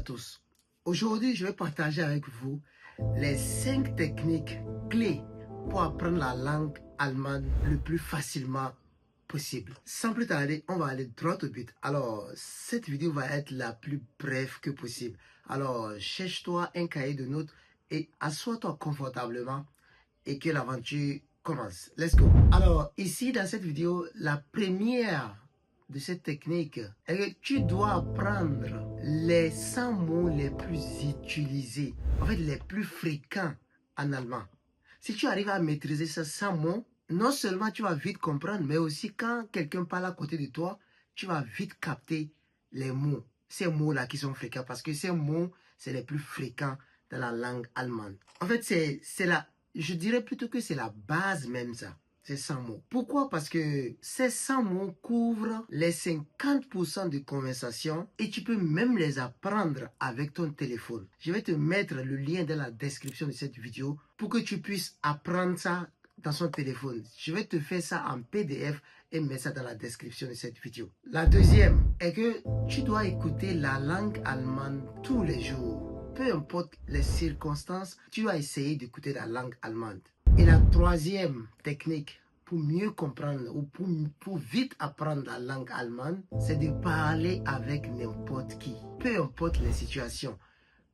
tous. Aujourd'hui, je vais partager avec vous les 5 techniques clés pour apprendre la langue allemande le plus facilement possible. Sans plus tarder, on va aller droit au but. Alors, cette vidéo va être la plus brève que possible. Alors, cherche-toi un cahier de notes et assois-toi confortablement et que l'aventure commence. Let's go. Alors, ici, dans cette vidéo, la première de cette technique est que tu dois apprendre les 100 mots les plus utilisés, en fait les plus fréquents en allemand. Si tu arrives à maîtriser ces 100 mots, non seulement tu vas vite comprendre, mais aussi quand quelqu'un parle à côté de toi, tu vas vite capter les mots, ces mots-là qui sont fréquents, parce que ces mots, c'est les plus fréquents dans la langue allemande. En fait, je dirais plutôt que c'est la base même ça. C'est 100 mots. Pourquoi? Parce que ces 100 mots couvrent les 50% de conversation et tu peux même les apprendre avec ton téléphone. Je vais te mettre le lien dans la description de cette vidéo pour que tu puisses apprendre ça dans son téléphone. Je vais te faire ça en PDF et mettre ça dans la description de cette vidéo. La deuxième est que tu dois écouter la langue allemande tous les jours. Peu importe les circonstances, tu dois essayer d'écouter la langue allemande. Et la troisième technique pour mieux comprendre ou pour vite apprendre la langue allemande, c'est de parler avec n'importe qui. Peu importe les situations.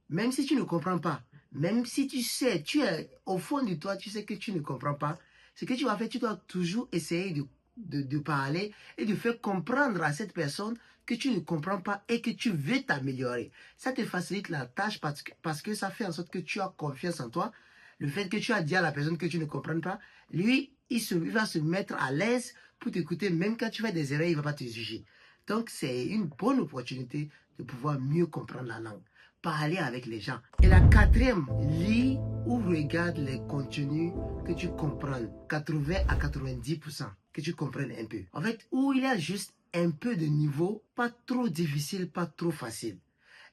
Même si tu ne comprends pas, même si tu sais, tu es au fond de toi, tu sais que tu ne comprends pas, ce que tu vas faire, tu dois toujours essayer de parler et de faire comprendre à cette personne que tu ne comprends pas et que tu veux t'améliorer. Ça te facilite la tâche parce que ça fait en sorte que tu as confiance en toi. Le fait que tu as dit à la personne que tu ne comprends pas, lui, il va se mettre à l'aise pour t'écouter. Même quand tu fais des erreurs, il ne va pas te juger. Donc, c'est une bonne opportunité de pouvoir mieux comprendre la langue. Parler avec les gens. Et la quatrième, lis ou regarde les contenus que tu comprends. 80 à 90% que tu comprennes un peu. En fait, où il y a juste un peu de niveau, pas trop difficile, pas trop facile.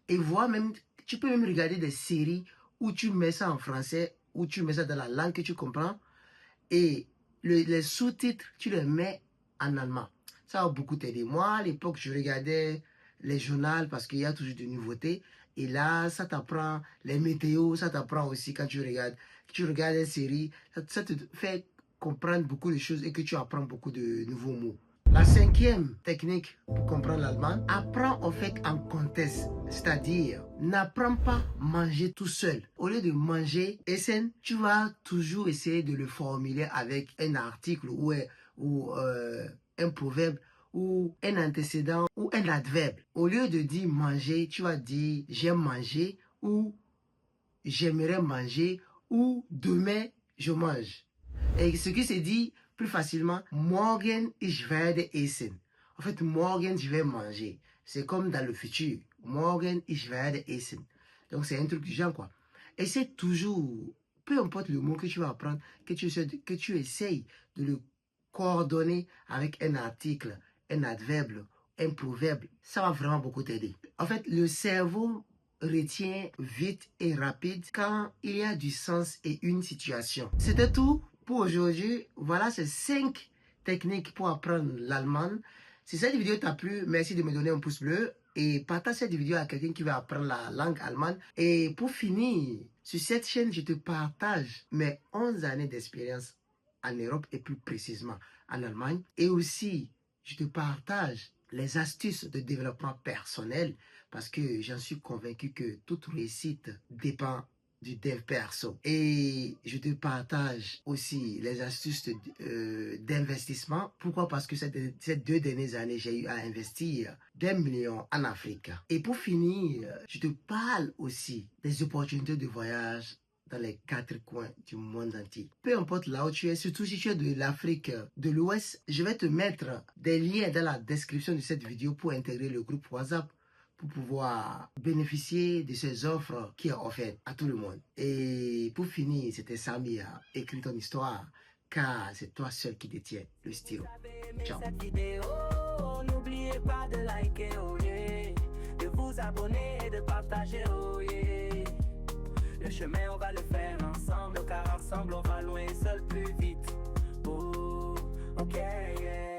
Et voir même, tu peux même regarder des séries où tu mets ça en français, où tu mets ça dans la langue que tu comprends. Et les sous-titres, tu les mets en allemand. Ça va beaucoup t'aider. Moi, à l'époque, je regardais les journaux parce qu'il y a toujours des nouveautés. Et là, ça t'apprend les météos, ça t'apprend aussi quand tu regardes des séries. Ça te fait comprendre beaucoup de choses et que tu apprends beaucoup de nouveaux mots. La cinquième technique pour comprendre l'allemand, apprends en fait en contexte, c'est-à-dire n'apprends pas à manger tout seul. Au lieu de manger essen, tu vas toujours essayer de le formuler avec un article ou un proverbe ou un antécédent ou un adverbe. Au lieu de dire manger, tu vas dire j'aime manger ou j'aimerais manger ou demain je mange. Et ce qui se dit plus facilement, morgen ich werde essen. En fait, morgen je vais manger. C'est comme dans le futur. Morgen ich werde essen. Donc c'est un truc du genre quoi. Essaie toujours, peu importe le mot que tu vas apprendre, que tu essayes de le coordonner avec un article, un adverbe, un proverbe. Ça va vraiment beaucoup t'aider. En fait, le cerveau retient vite et rapide quand il y a du sens et une situation. C'était tout pour aujourd'hui. Voilà ces 5 techniques pour apprendre l'allemand. Si cette vidéo t'a plu, merci de me donner un pouce bleu et partage cette vidéo à quelqu'un qui veut apprendre la langue allemande. Et pour finir, sur cette chaîne, je te partage mes 11 années d'expérience en Europe et plus précisément en Allemagne. Et aussi, je te partage les astuces de développement personnel parce que j'en suis convaincu que toute réussite dépend du dev perso. Et je te partage aussi les astuces d'investissement. Pourquoi? Parce que ces 2 dernières années, j'ai eu à investir des millions en Afrique. Et pour finir, je te parle aussi des opportunités de voyage dans les 4 coins du monde entier. Peu importe là où tu es, surtout si tu es de l'Afrique de l'Ouest, je vais te mettre des liens dans la description de cette vidéo pour intégrer le groupe WhatsApp pour pouvoir bénéficier de ces offres qui sont offertes à tout le monde. Et pour finir, c'était Samy à écrire ton histoire, car c'est toi seul qui détiens le stylo. Ciao. N'oubliez pas de liker, oh yeah, de vous abonner et de partager, oh yeah. Le chemin, on va le faire ensemble, car ensemble, on va loin, seul plus vite. Oh, ok, yeah.